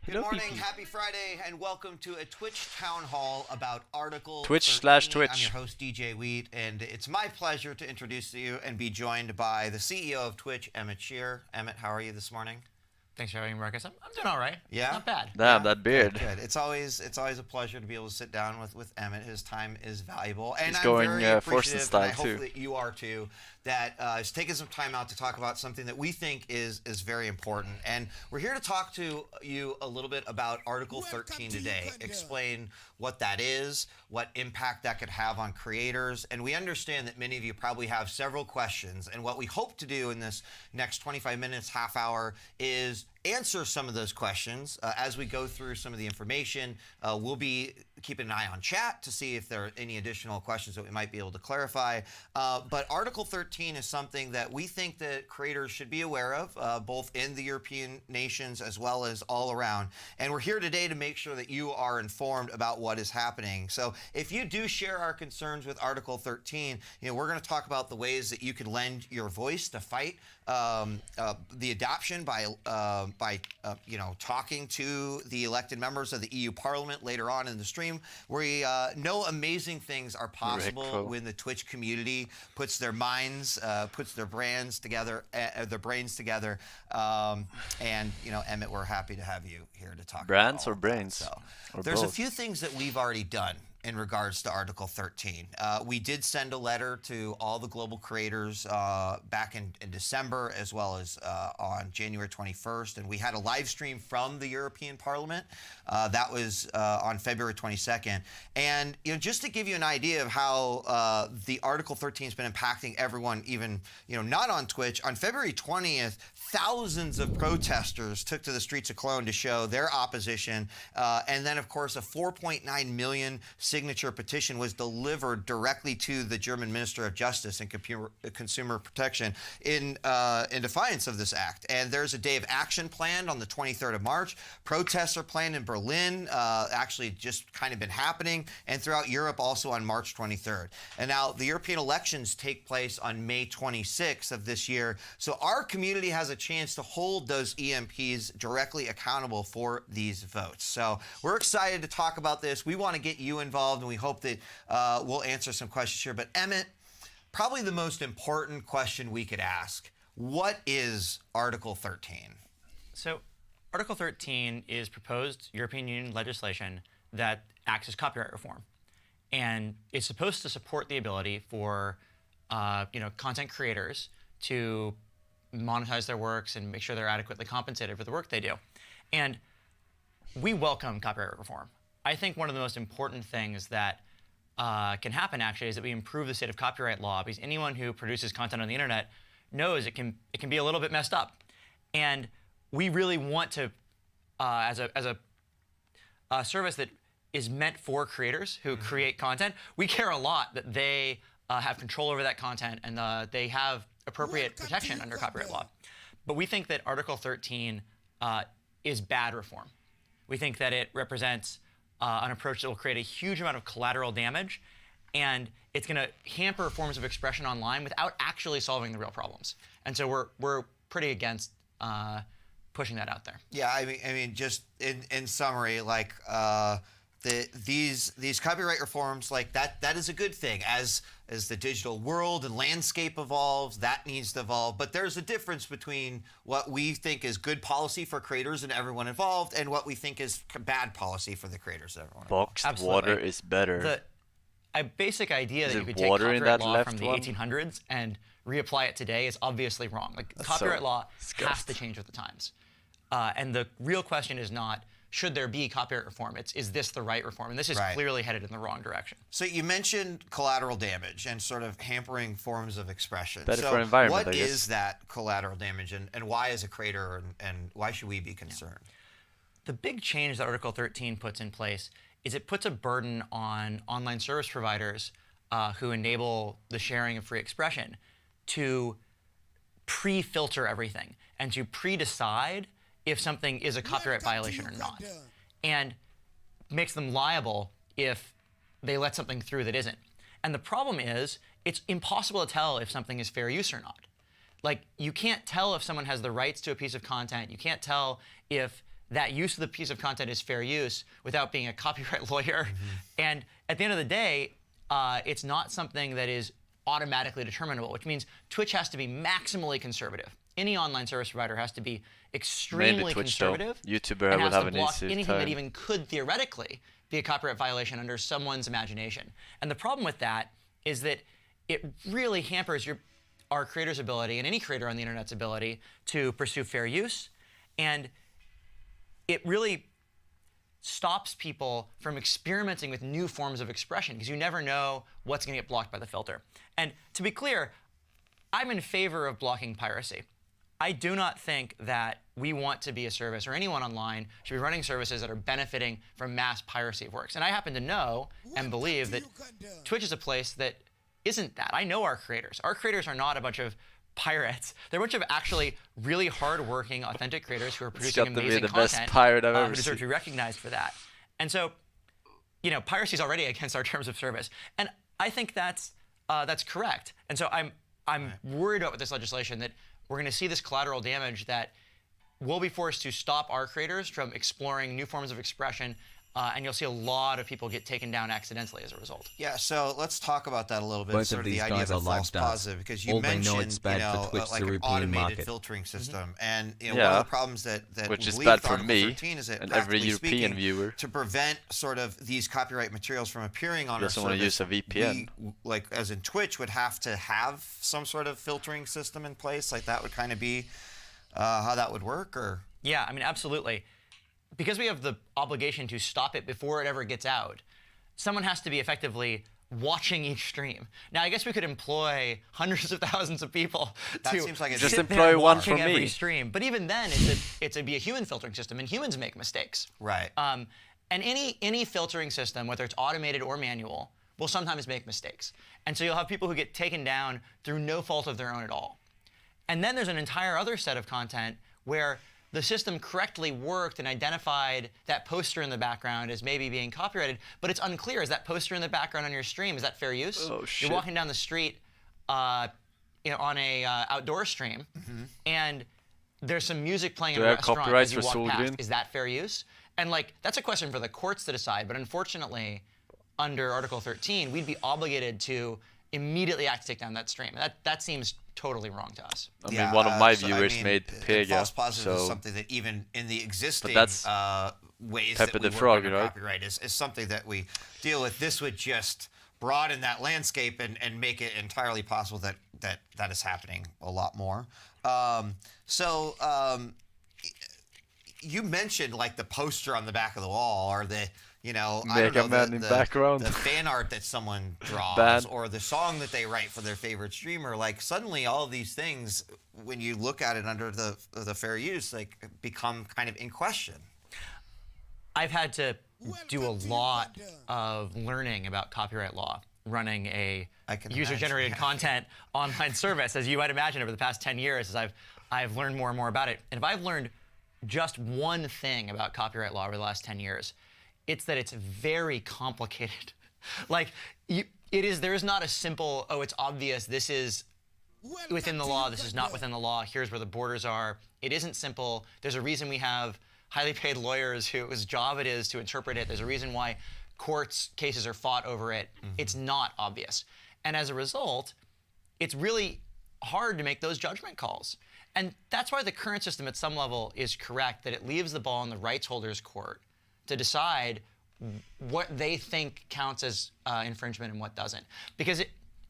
Good Hello, morning, PP. happy Friday, and welcome to a Twitch town hall about Article Twitch 13. / Twitch. I'm your host, DJ Wheat, and it's my pleasure to introduce you and be joined by the CEO of Twitch, Emmett Shear. Emmett, how are you this morning? Thanks for having me, Marcus. I'm doing all right. Yeah? Not bad. Damn, that beard. Good. It's always a pleasure to be able to sit down with Emmett. His time is valuable, and He's I'm going, very Forsen appreciative, style, and I hope too. that you are too. That is taking some time out to talk about something that we think is very important, and we're here to talk to you a little bit about Article 13 today. Explain what that is, what impact that could have on creators, and we understand that many of you probably have several questions. And what we hope to do in this next 25 minutes, half hour, is answer some of those questions as we go through some of the information. We'll be keeping an eye on chat to see if there are any additional questions that we might be able to clarify. But Article 13 is something that we think that creators should be aware of, both in the European nations as well as all around. And we're here today to make sure that you are informed about what is happening. So if you do share our concerns with Article 13, we're going to talk about the ways that you could lend your voice to fight the adoption by talking to the elected members of the EU Parliament later on in the stream. We know amazing things are possible when the Twitch community puts their minds, puts their brains together, and Emmett, we're happy to have you here to talk. Brands about or brains? So, or there's both? a few things that we've already done in regards to Article 13. We did send a letter to all the global creators back in December, as well as on January 21st, and we had a live stream from the European Parliament. That was on February 22nd. And just to give you an idea of how the Article 13 has been impacting everyone, even not on Twitch, on February 20th, thousands of protesters took to the streets of Cologne to show their opposition. And then, of course, a 4.9 million signature petition was delivered directly to the German Minister of Justice and Consumer Protection in defiance of this act. And there's a day of action planned on the 23rd of March. Protests are planned in Berlin, actually just kind of been happening, and throughout Europe also on March 23rd. And now the European elections take place on May 26th of this year. So our community has a chance to hold those EMPs directly accountable for these votes. So we're excited to talk about this. We want to get you involved, and we hope that we'll answer some questions here. But Emmett, probably the most important question we could ask, what is Article 13? So Article 13 is proposed European Union legislation that acts as copyright reform. And it's supposed to support the ability for content creators to monetize their works and make sure they're adequately compensated for the work they do. And we welcome copyright reform. I think one of the most important things that can happen actually is that we improve the state of copyright law, because anyone who produces content on the internet knows it can be a little bit messed up. And we really want to, as a service that is meant for creators who create content, we care a lot that they have control over that content and they have appropriate protection under copyright law. But we think that Article 13 is bad reform. We think that it represents an approach that will create a huge amount of collateral damage, and it's going to hamper forms of expression online without actually solving the real problems. And so we're pretty against pushing that out there. Yeah, I mean, just in summary, like these copyright reforms, like that is a good thing. As the digital world and landscape evolves, that needs to evolve. But there's a difference between what we think is good policy for creators and everyone involved, and what we think is bad policy for the creators and everyone involved. Boxed Absolutely. water is better. A basic idea Is that it you could take water in copyright that law left from the one? 1800s and reapply it today is obviously wrong. Like, That's copyright so law has to disgusting. change with the times. And the real question is not, should there be copyright reform? It's, is this the right reform? And this is Right. clearly headed in the wrong direction. So you mentioned collateral damage and sort of hampering forms of expression. Better so for environment, what I guess. is that collateral damage, and why as a creator, and why should we be concerned? The big change that Article 13 puts in place is it puts a burden on online service providers who enable the sharing of free expression to pre-filter everything and to pre-decide if something is a copyright violation or not, and makes them liable if they let something through that isn't. And the problem is, it's impossible to tell if something is fair use or not. Like, you can't tell if someone has the rights to a piece of content. You can't tell if that use of the piece of content is fair use without being a copyright lawyer. And at the end of the day, it's not something that is automatically determinable, which means Twitch has to be maximally conservative. Any online service provider has to be extremely conservative. YouTuber and would has have to an block easier anything time. that even could theoretically be a copyright violation under someone's imagination. And the problem with that is that it really hampers our creators' ability, and any creator on the internet's ability, to pursue fair use. And it really stops people from experimenting with new forms of expression, because you never know what's going to get blocked by the filter. And to be clear, I'm in favor of blocking piracy. I do not think that we want to be a service, or anyone online should be running services that are benefiting from mass piracy of works. And I happen to know and believe that Twitch is a place that isn't that. I know our creators. Our creators are not a bunch of pirates. They're a bunch of actually really hard-working, authentic creators who are producing amazing the content. best pirate I've ever who deserve seen. to be recognized for that. And so, you know, piracy is already against our terms of service, and I think that's correct. And so I'm worried about with this legislation that we're going to see this collateral damage that we'll be forced to stop our creators from exploring new forms of expression. And you'll see a lot of people get taken down accidentally as a result. Yeah, so let's talk about that a little bit. Both sort of of these the idea guys of are a live false stars. positive, because you All they know mentioned, it's bad for Twitch, like the an European automated market. filtering system, and one Yeah. of the problems that Which we is believe bad with for Article me 13 is that, and every practically European speaking, viewer. to prevent sort of these copyright materials from appearing on our doesn't wanna service, use a VPN. we, like as in Twitch, would have to have some sort of filtering system in place. Like that would kind of be how that would work, or Yeah, I mean, absolutely. Because we have the obligation to stop it before it ever gets out, someone has to be effectively watching each stream. Now, I guess we could employ hundreds of thousands of people That to seems like it's Just sit there employ one watching for every me. stream. But even then, it's be a human filtering system, and humans make mistakes. right. And any filtering system, whether it's automated or manual, will sometimes make mistakes. And so you'll have people who get taken down through no fault of their own at all. And then there's an entire other set of content where the system correctly worked and identified that poster in the background as maybe being copyrighted, but it's unclear. Is that poster in the background on your stream, is that fair use? Oh, shit. You're walking down the street on a outdoor stream, and there's some music playing in Do a I have restaurant copyrights as you for walk past. Solgren? Is that fair use? And like, that's a question for the courts to decide, but unfortunately, under Article 13, we'd be obligated to immediately act to take down that stream. That seems totally wrong to us. I mean, one of my so, viewers mean, made Pega, false positive is so something that even in the existing that's ways Pepper that we the work Frog, under right? copyright is something that we deal with. This would just broaden that landscape and make it entirely possible that is happening a lot more. You mentioned like the poster on the back of the wall, or the I don't Mega know, Man in background. the fan art that someone draws, Band. or the song that they write for their favorite streamer. Like suddenly, all of these things, when you look at it under the fair use, like become kind of in question. I've had to do a lot of learning about copyright law running a I can user-generated imagine, yeah. content online service, as you might imagine, over the past 10 years, as I've learned more and more about it. And if I've learned just one thing about copyright law over the last 10 years, it's that it's very complicated. Like, there is not a simple, oh, it's obvious, this is within the law, this is not within the law, here's where the borders are. It isn't simple. There's a reason we have highly paid lawyers whose job it is to interpret it. There's a reason why courts cases are fought over it. It's not obvious. And as a result, it's really hard to make those judgment calls. And that's why the current system at some level is correct, that it leaves the ball in the rights holders' court to decide what they think counts as infringement and what doesn't. Because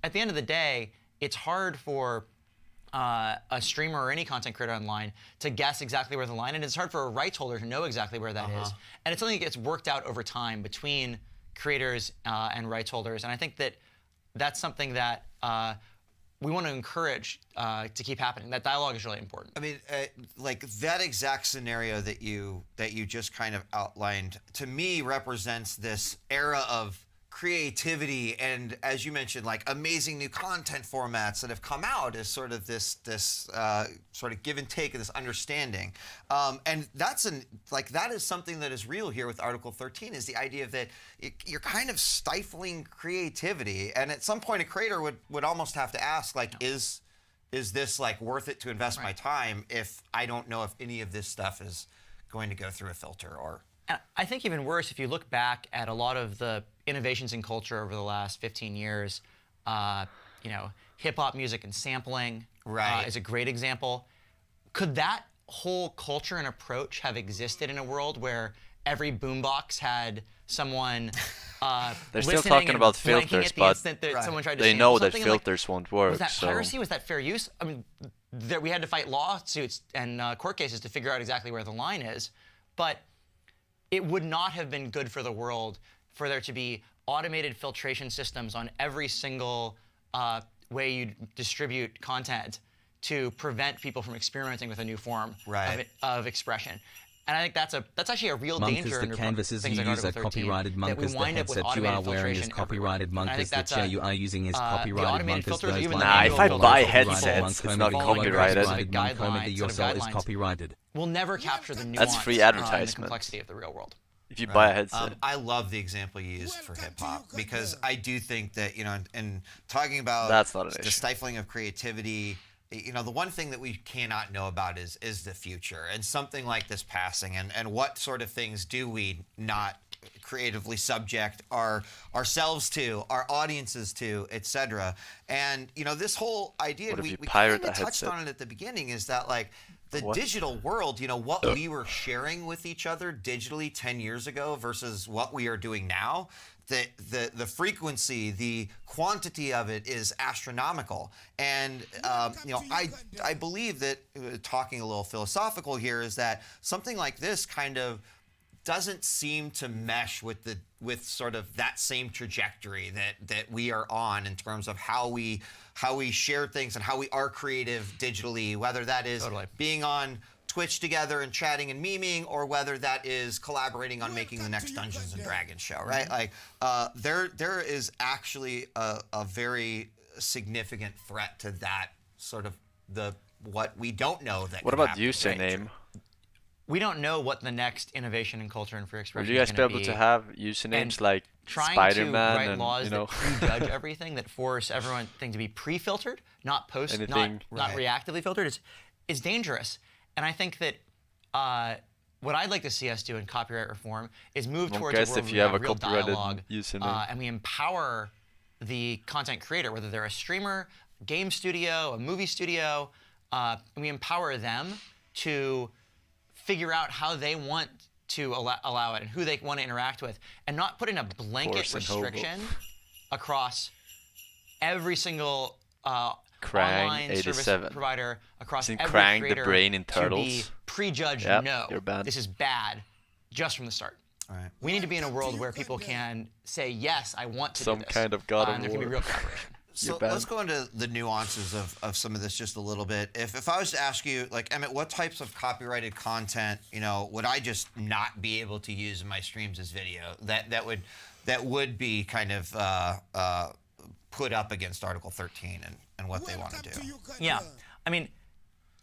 at the end of the day, it's hard for a streamer or any content creator online to guess exactly where the line is. And it's hard for a rights holder to know exactly where that is. And it's something that gets worked out over time between creators and rights holders. And I think that that's something that we want to encourage to keep happening. That dialogue is really important. I mean, like that exact scenario that you just kind of outlined, to me, represents this era of creativity and, as you mentioned, like amazing new content formats that have come out as sort of this sort of give and take of this understanding, and that is something that is real here with Article 13, is the idea that you're kind of stifling creativity, and at some point a creator would almost have to ask, like, is this like worth it to invest my time if I don't know if any of this stuff is going to go through a filter or. And I think even worse, if you look back at a lot of the innovations in culture over the last 15 years, you know, hip hop music and sampling is a great example. Could that whole culture and approach have existed in a world where every boombox had someone they're still talking about filters, but they know that filters won't work. Was that piracy? Was that fair use? I mean, we had to fight lawsuits and court cases to figure out exactly where the line is, but it would not have been good for the world for there to be automated filtration systems on every single way you distribute content to prevent people from experimenting with a new form of expression. And I think that's actually a real danger the canvases you use are copyrighted. Monkers, the headset you are wearing is copyrighted. Monkers, the chair you are using is copyrighted. Monkers, those nah, if I buy headsets, it's not copyrighted. Monkers, your cell is copyrighted. We'll never capture the nuance That's free advertisement. and the complexity of the real world. If you buy a headset. I love the example you used for hip hop because I do think that, you know, and talking about that's not an the issue. Stifling of creativity, you know, the one thing that we cannot know about is the future and something like this passing and what sort of things do we not creatively subject ourselves to, our audiences to, etc. And, you know, this whole idea, we kind of touched on it at the beginning, is that like the digital world, you know, what we were sharing with each other digitally 10 years ago versus what we are doing now, the frequency, the quantity of it is astronomical. And, you know, I believe that, talking a little philosophical here, is that something like this kind of doesn't seem to mesh with sort of that same trajectory that we are on in terms of how we share things and how we are creative digitally, whether that is being on Twitch together and chatting and memeing, or whether that is collaborating on making the next Dungeons and Dragons show, right? Like, there is actually a very significant threat to that sort of what we don't know that. What about username? We don't know what the next innovation in culture and free expression Would you guys is be going able be. to have usernames like Spider-Man Spider-Man and, laws you know, that prejudge everything, that force everything to be pre-filtered, not not reactively filtered, is dangerous. And I think that what I'd like to see us do in copyright reform is move towards a world where we have real dialogue, and we empower the content creator, whether they're a streamer, a game studio, a movie studio, and we empower them to figure out how they want to allow it and who they want to interact with, and not put in a blanket restriction across every single online service provider, across every creator, the brain in Turtles? To be prejudged, no, you're bad. This is bad, just from the start. Right. We need to be in a world where people can say, yes, I want to do this. Kind of God of and there can be real collaboration. So let's go into the nuances of some of this just a little bit. If I was to ask you, like, Emmett, what types of copyrighted content, you know, would I just not be able to use in my streams as video that would be kind of put up against Article 13 and what they want to do? Yeah, I mean,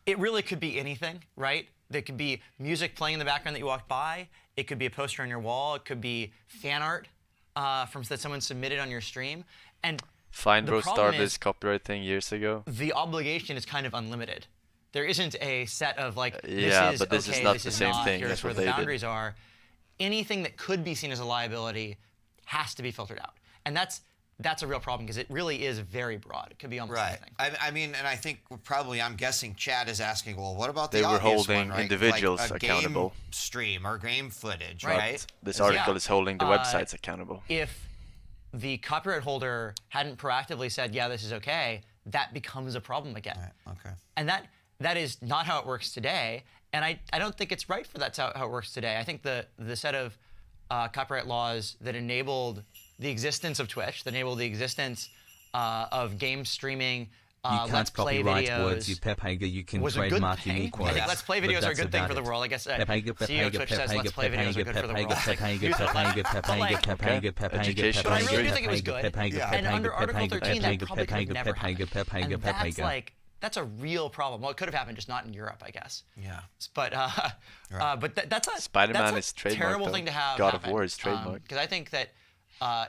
it really could be anything, right? There could be music playing in the background that you walked by. It could be a poster on your wall. It could be fan art that someone submitted on your stream. And Findbro started this copyright thing years ago. The obligation is kind of unlimited. There isn't a set of like, but this is not the same thing. Here's where the boundaries are. Anything that could be seen as a liability has to be filtered out. And that's a real problem because it really is very broad. It could be almost anything. I mean, and I think I'm guessing Chad is asking, well, what about they the were obvious holding one, right? individuals like a accountable. Game stream or game footage, But right? This article is holding the websites accountable. If the copyright holder hadn't proactively said, yeah, this is okay, that becomes a problem again. Right, okay. And that is not how it works today. And I don't think it's right for that's how it works today. I think the set of copyright laws that enabled the existence of Twitch, that enabled the existence of game streaming, you can't copyright videos, words, you Pephager, you can trademark unique words. I think Let's Play videos are a good thing for the world. I guess CEO of Twitch says Let's Play videos are good for the world. But I really do think it was good. And under Article 13, that probably could have never happened. And that's a real problem. Well, it could have happened, just not in Europe, I guess. Yeah. But that's a Spider-Man is trademarked, terrible thing to have God happen. of War is trademarked. Because I think that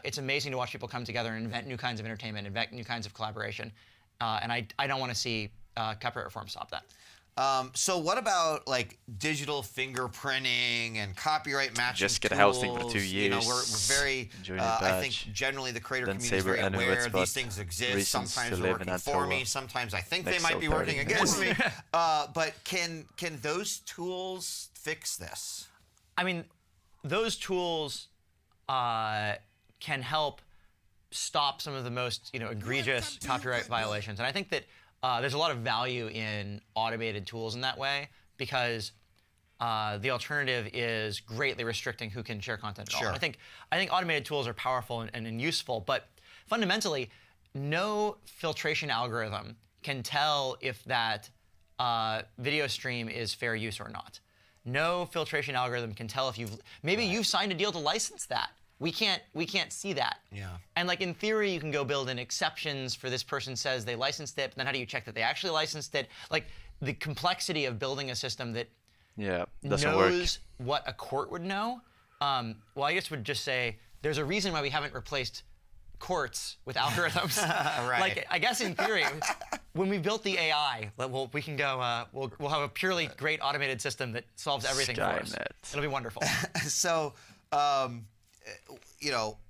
it's amazing to watch people come together and invent new kinds of entertainment, invent new kinds of collaboration. And I don't want to see copyright reform stop that. So what about like digital fingerprinting and copyright matching Just get tools? a housing for 2 years. You know, we're very. I think generally the creator community is very aware these things exist. Sometimes they're working for me. Sometimes I think they might be working against me. But can those tools fix this? I mean, those tools can help stop some of the most egregious copyright violations, and I think that there's a lot of value in automated tools in that way, because the alternative is greatly restricting who can share content at all. I think automated tools are powerful and useful, but fundamentally, no filtration algorithm can tell if that video stream is fair use or not. No filtration algorithm can tell if you've signed a deal to license that. We can't see that. Yeah. And like in theory, you can go build in exceptions for this person says they licensed it, but then how do you check that they actually licensed it? Like the complexity of building a system that knows what a court would know. Well, I guess would just say there's a reason why we haven't replaced courts with algorithms. Right. Like I guess in theory, when we built the AI, we can go. We'll have a purely great automated system that solves everything for us. It'll be wonderful. So.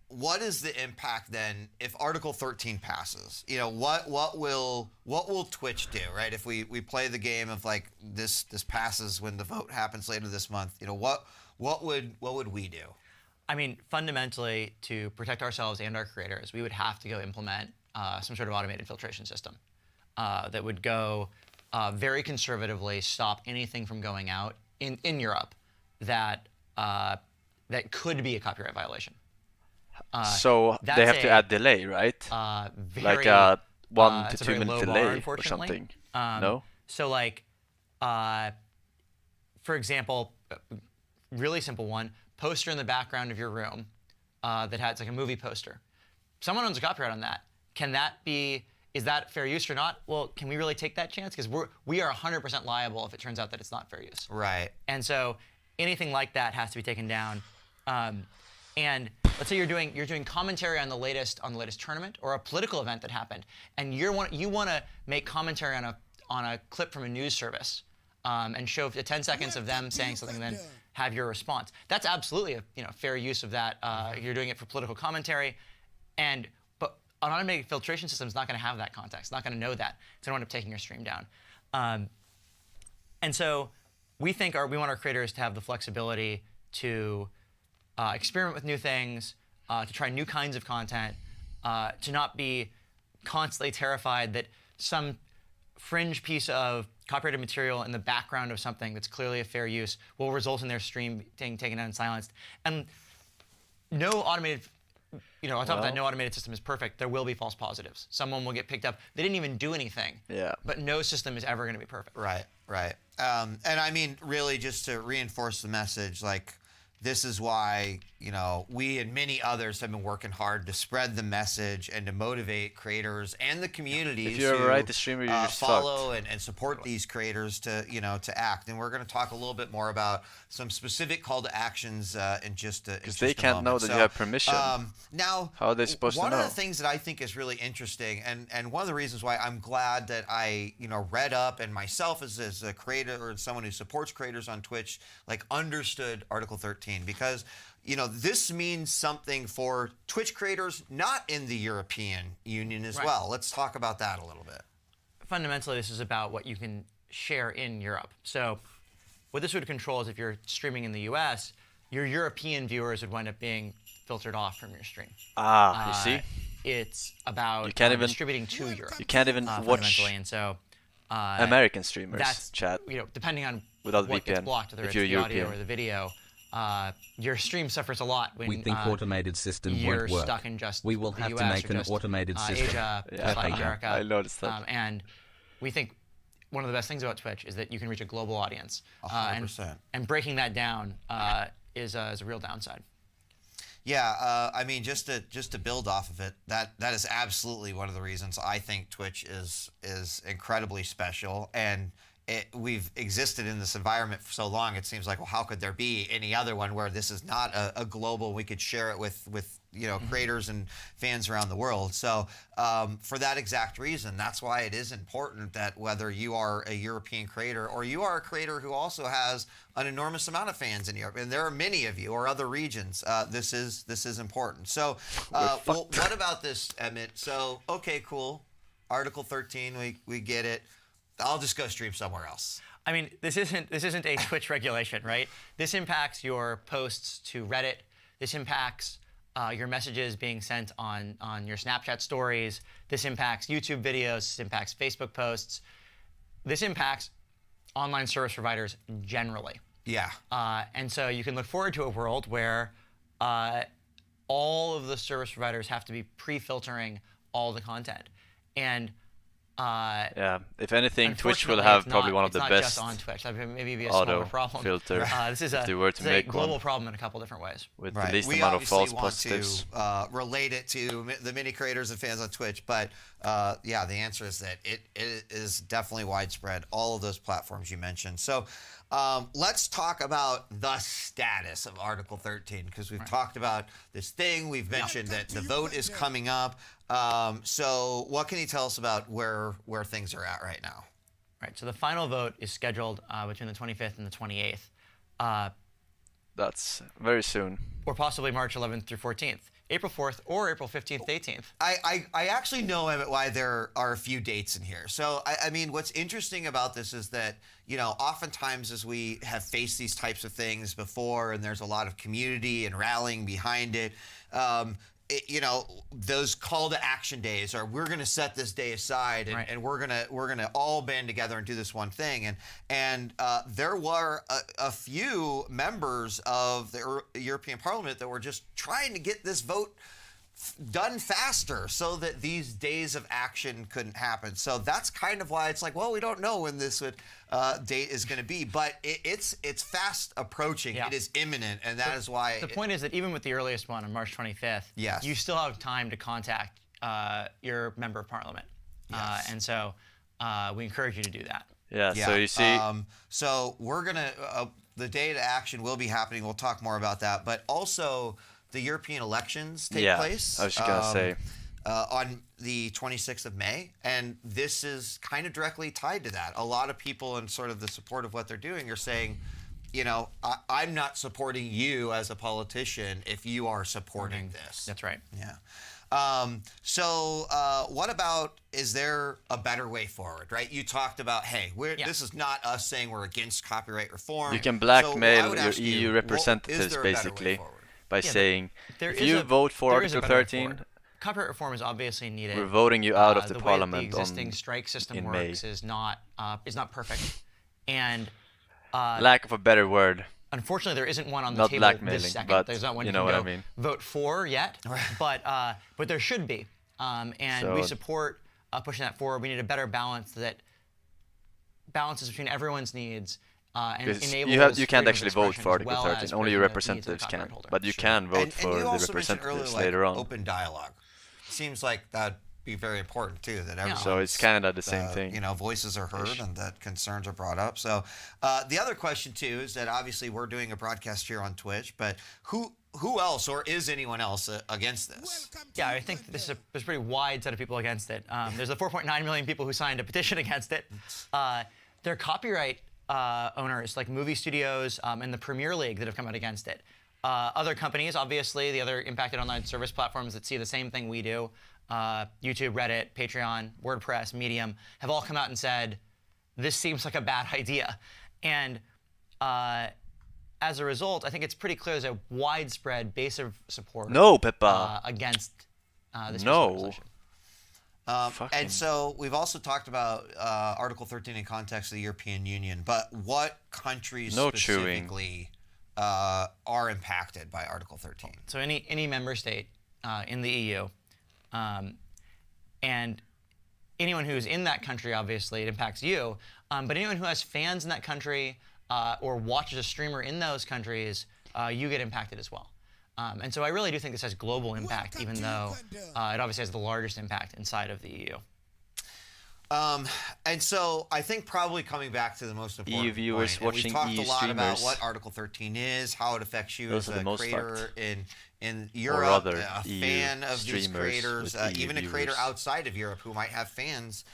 What is the impact then if Article 13 passes? What will Twitch do, right? If we play the game of like this passes when the vote happens later this month, what would we do? I mean, fundamentally, to protect ourselves and our creators, we would have to go implement some sort of automated filtration system that would go very conservatively stop anything from going out in Europe that could be a copyright violation. So they have to add delay, right? Like a 1 to 2 minute delay or something. No? So like, for example, really simple one, poster in the background of your room that has like a movie poster. Someone owns a copyright on that. Is that fair use or not? Well, can we really take that chance? Because we are 100% liable if it turns out that it's not fair use. Right. And so anything like that has to be taken down. And let's say you're doing commentary on the latest tournament or a political event that happened, and you want to make commentary on a clip from a news service, and show 10 seconds of them saying something, and then have your response. That's absolutely a fair use of that. You're doing it for political commentary, but an automated filtration system is not going to have that context. Not going to know that. It's going to end up taking your stream down. And so we want our creators to have the flexibility to experiment with new things, to try new kinds of content, to not be constantly terrified that some fringe piece of copyrighted material in the background of something that's clearly a fair use will result in their stream being taken down and silenced. And no automated, on top of that, no automated system is perfect. There will be false positives. Someone will get picked up. They didn't even do anything. Yeah. But no system is ever going to be perfect. Right. And I mean, really, just to reinforce the message, like, this is why, we and many others have been working hard to spread the message and to motivate creators and the communities to follow and support these creators to act. And we're going to talk a little bit more about some specific call to actions in just a moment. Because they can't know that you have permission. Now, how are they supposed to know? One of the things that I think is really interesting, and one of the reasons why I'm glad that I read up and myself as a creator or someone who supports creators on Twitch, like, understood Article 13. Because, this means something for Twitch creators not in the European Union as well. Let's talk about that a little bit. Fundamentally, this is about what you can share in Europe. So what this would control is if you're streaming in the US, your European viewers would wind up being filtered off from your stream. You see? It's about distributing to Europe. You can't even watch and so, American streamers chat. Depending on without what VPN, gets blocked, whether it's the audio or the video, your stream suffers a lot when we think automated systems you're won't work. stuck in just we will the have US to make an automated system. Asia, Latin America. I noticed that. And we think one of the best things about Twitch is that you can reach a global audience. 100%. And breaking that down is a real downside. Yeah, I mean, just to build off of it, that is absolutely one of the reasons I think Twitch is incredibly special. And we've existed in this environment for so long. It seems like, well, how could there be any other one where this is not a global? We could share it with creators and fans around the world. So for that exact reason, that's why it is important that whether you are a European creator or you are a creator who also has an enormous amount of fans in Europe, and there are many of you, or other regions, this is important. So well, what about this, Emmett? So okay, cool. Article 13, we get it. I'll just go stream somewhere else. I mean, this isn't a Twitch regulation, right? This impacts your posts to Reddit. This impacts your messages being sent on your Snapchat stories. This impacts YouTube videos. This impacts Facebook posts. This impacts online service providers generally. Yeah. And so you can look forward to a world where all of the service providers have to be pre-filtering all the content. And yeah, if anything, Twitch will have probably one of the best. It's not just on Twitch. That would maybe be a smaller problem. Filter. This is a global problem in a couple different ways. With the least amount of false positives. We obviously want to relate it to the many creators and fans on Twitch, but yeah, the answer is that it is definitely widespread. All of those platforms you mentioned. So let's talk about the status of Article 13, because we've talked about this thing. We've mentioned that the vote is coming up. So what can you tell us about where things are at right now? Right. So the final vote is scheduled between the 25th and the 28th. That's very soon. Or possibly March 11th through 14th. April 4th or April 15th to 18th. I actually know, Emmett, why there are a few dates in here. So, I mean, what's interesting about this is that, oftentimes as we have faced these types of things before, and there's a lot of community and rallying behind it, those call to action days are, we're going to set this day aside and we're gonna all band together and do this one thing. And there were a few members of the European Parliament that were just trying to get this vote done faster so that these days of action couldn't happen. So that's kind of why it's like, well, we don't know when this date is going to be, but it's fast approaching. Yeah. It is imminent, and that is why. The point is that even with the earliest one on March 25th, yes, you still have time to contact your member of parliament. Yes. And so we encourage you to do that. Yeah, so you see. So we're going to, the day to action will be happening. We'll talk more about that, but also the European elections take place. I was just going to say. On the 26th of May, and this is kind of directly tied to that. A lot of people in sort of the support of what they're doing are saying, I'm not supporting you as a politician if you are supporting this. That's right. Yeah. So what about, is there a better way forward, right? You talked about, hey, this is not us saying we're against copyright reform. You can blackmail your EU representatives, basically, by saying, if you vote for Article 13, copyright reform is obviously needed. We're voting you out of the parliament. The way the existing strike system works is not perfect, and lack of a better word. Unfortunately, there isn't one on the table this second. But there's not one you can know what I mean. Vote for yet, but there should be, and we support pushing that forward. We need a better balance that balances between everyone's needs. And you can't actually vote for Article 13. Only your representatives can. But you can vote for the representatives later on. Open dialogue. Seems like that'd be very important too. That everyone. So it's kind of the same thing. Voices are heard and that concerns are brought up. So the other question too is that obviously we're doing a broadcast here on Twitch, but who else, or is anyone else against this? Yeah, I think there's a pretty wide set of people against it. There's the 4.9 million people who signed a petition against it. They're copyright owners like movie studios and the Premier League that have come out against it. Other companies, obviously, the other impacted online service platforms that see the same thing we do, YouTube, Reddit, Patreon, WordPress, Medium, have all come out and said, this seems like a bad idea. And as a result, I think it's pretty clear there's a widespread base of support against this resolution. And so we've also talked about Article 13 in context of the European Union, but what countries specifically are impacted by Article 13? So any member state in the EU, and anyone who's in that country, obviously, it impacts you, but anyone who has fans in that country or watches a streamer in those countries, you get impacted as well. And so I really do think this has global impact, even though it obviously has the largest impact inside of the EU. And so I think probably coming back to the most important EU viewers point, watching we talked EU a lot streamers. about what Article 13 is, how it affects you Those as are the a most creator fucked. in Or Europe, rather, a EU fan of these streamers creators, with EU even a creator viewers. outside of Europe who might have fans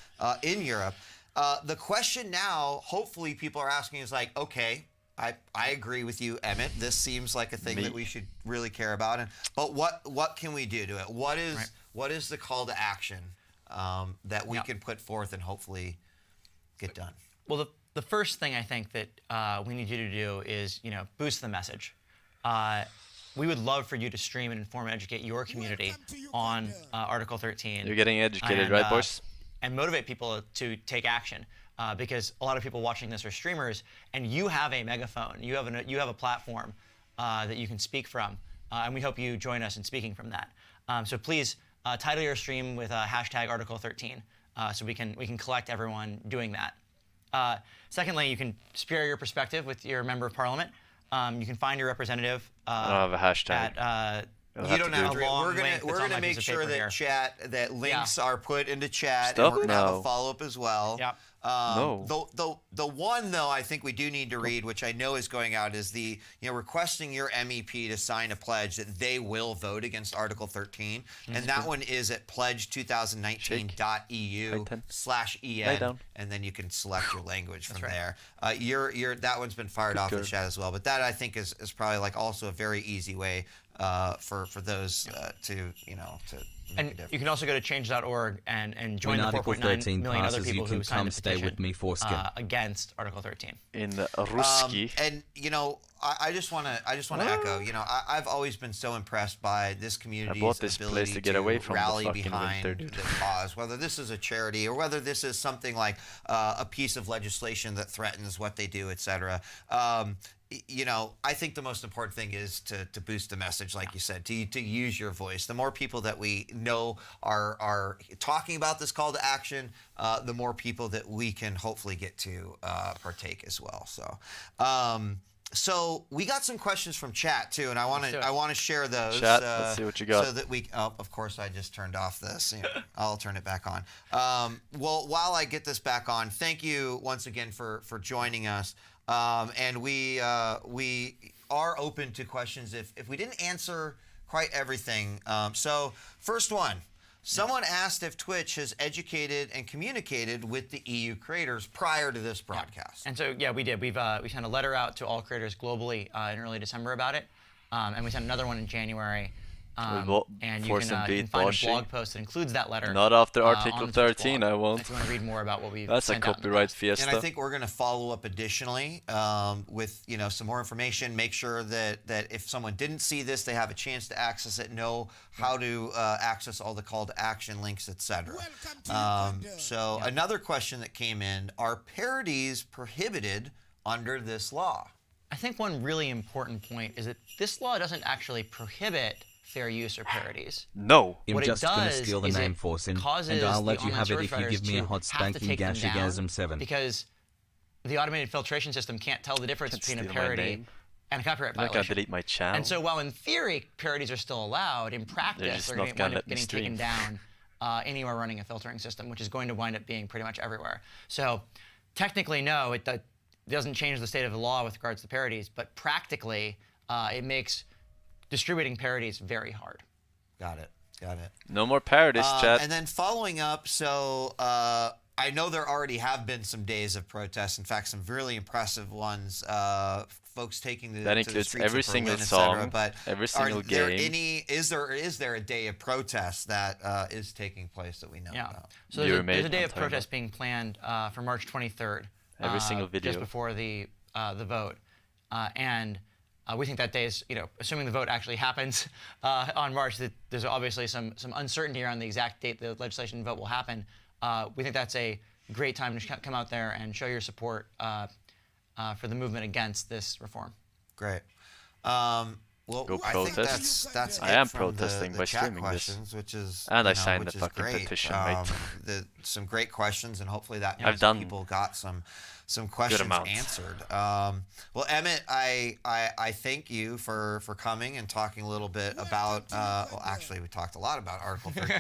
in Europe. The question now, hopefully people are asking is like, okay, I agree with you, Emmett. This seems like a thing that we should really care about. But what can we do to it? What is the call to action that we can put forth and hopefully get done? Well, the first thing I think that we need you to do is boost the message. We would love for you to stream and inform and educate your community on Article 13. You're getting educated, right, boys? And motivate people to take action. Because a lot of people watching this are streamers, and you have a megaphone, you have a platform that you can speak from, and we hope you join us in speaking from that. So please title your stream with hashtag Article 13, so we can collect everyone doing that. Secondly, you can share your perspective with your member of parliament. You can find your representative. I don't have a hashtag. You don't have to. We're gonna make sure that links are put into chat, Stop? and we're gonna have No. a follow-up as well. Yep. No. The one though I think we do need to read, which I know is going out, is the requesting your MEP to sign a pledge that they will vote against Article 13, and that one is at pledge2019.eu/en, and then you can select your language from there. That one's been fired off in chat as well, but that I think is probably like also a very easy way for those to And you can also go to change.org and join When the Article 4.9 million other passes, people you can who signed come a stay petition with me, Foreskin. against Article 13. In Ruski. And I just want to echo. I've always been so impressed by this community's ability to get away from the rally fucking behind winter, dude. the cause, whether this is a charity or whether this is something like a piece of legislation that threatens what they do, etc. I think the most important thing is to boost the message, like you said, to use your voice. The more people that we know are talking about this call to action, the more people that we can hopefully get to partake as well. So we got some questions from chat too, and I want to share those. Chat, let's see what you got. So that we, of course, I just turned off this. I'll turn it back on. Well, while I get this back on, thank you once again for joining us. And we are open to questions if we didn't answer quite everything. So first one. Someone asked if Twitch has educated and communicated with the EU creators prior to this broadcast. And so, we did. We sent a letter out to all creators globally in early December about it, and we sent another one in January. And you can find a blog post that includes that letter. Not after Article 13, I won't. If you want to read more about what we've That's a copyright fiesta. And I think we're going to follow up additionally with some more information. Make sure that if someone didn't see this, they have a chance to access it, know how to access all the call to action links, etc. Another question that came in: are parodies prohibited under this law? I think one really important point is that this law doesn't actually prohibit fair use or parodies. No. I'm just going to steal the name, Forsen, and I'll let you have it if you give me a hot spanking gashigasm 7. Because the automated filtration system can't tell the difference between a parody and a copyright violation. I'm not going to delete my channel. And so while in theory parodies are still allowed, in practice they're going to wind up getting taken down anywhere running a filtering system, which is going to wind up being pretty much everywhere. So technically, no, it doesn't change the state of the law with regards to parodies, but practically it makes distributing parodies very hard. Got it. No more parodies, chat. And then following up, so I know there already have been some days of protests. In fact, some really impressive ones. Folks taking the that includes streets every of Berlin, single song, but every single game. Is there a day of protest that is taking place that we know about? So there's a day of protest being planned for March 23rd. Every single video. Just before the vote, and we think that day is, assuming the vote actually happens on March, that there's obviously some uncertainty around the exact date the legislation vote will happen. We think that's a great time to come out there and show your support for the movement against this reform. Great. Well, go I protest. think that's I it am from protesting the by chat streaming questions, this. which is And I you know, signed the which is fucking great. petition, mate. Some great questions, and hopefully that I've means done people got some questions answered. Well, Emmett, I thank you for coming and talking a little bit about. Well, actually, we talked a lot about Article 13.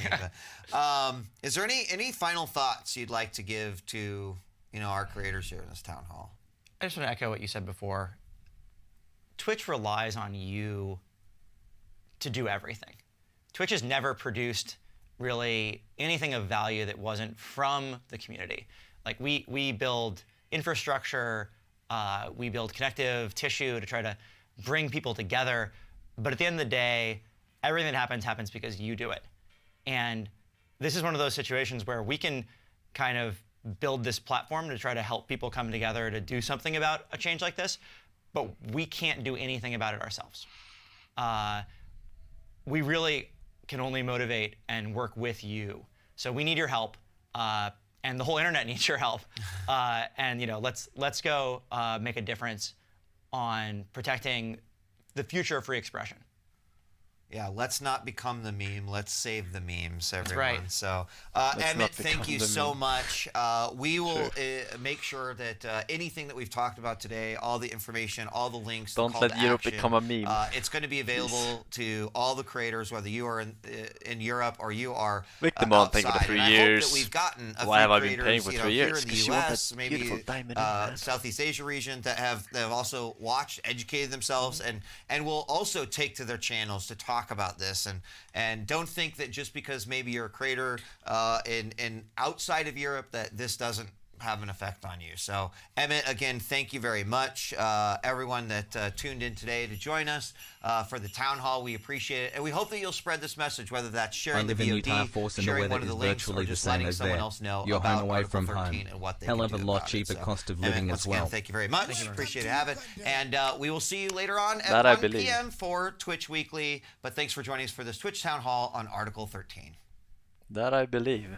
But, is there any final thoughts you'd like to give to our creators here in this town hall? I just want to echo what you said before. Twitch relies on you to do everything. Twitch has never produced really anything of value that wasn't from the community. Like we build infrastructure, we build connective tissue to try to bring people together. But at the end of the day, everything that happens because you do it. And this is one of those situations where we can kind of build this platform to try to help people come together to do something about a change like this, but we can't do anything about it ourselves. We really can only motivate and work with you. So we need your help, and the whole internet needs your help. And let's go make a difference on protecting the future of free expression. Yeah, let's not become the meme. Let's save the memes, everyone. That's right. So, Emmett, thank you so much. We will make sure that anything that we've talked about today, all the information, all the links, don't let Europe become a meme. It's going to be available to all the creators, whether you are in Europe or you are Victimon, thank you for 3 years. I hope that we've gotten a Why few have I creators, been paying for 3 years? here in the U.S., maybe Southeast Asia region that have also watched, educated themselves, and will also take to their channels to talk about this, and don't think that just because maybe you're a creator in outside of Europe that this doesn't have an effect on you. So, Emmett, again, thank you very much. Everyone that tuned in today to join us for the town hall, we appreciate it, and we hope that you'll spread this message, whether that's sharing the VOD, sharing one of the links, or just letting someone else know You're about home away Article from 13 home. and what they Hell can of a do lot about cheaper it. So, cost of Emmett, living once as well. again, thank you very much. Appreciate it, have it, and we will see you later on at That I 1 believe. p.m. for Twitch Weekly. But thanks for joining us for this Twitch Town Hall on Article 13. That I believe.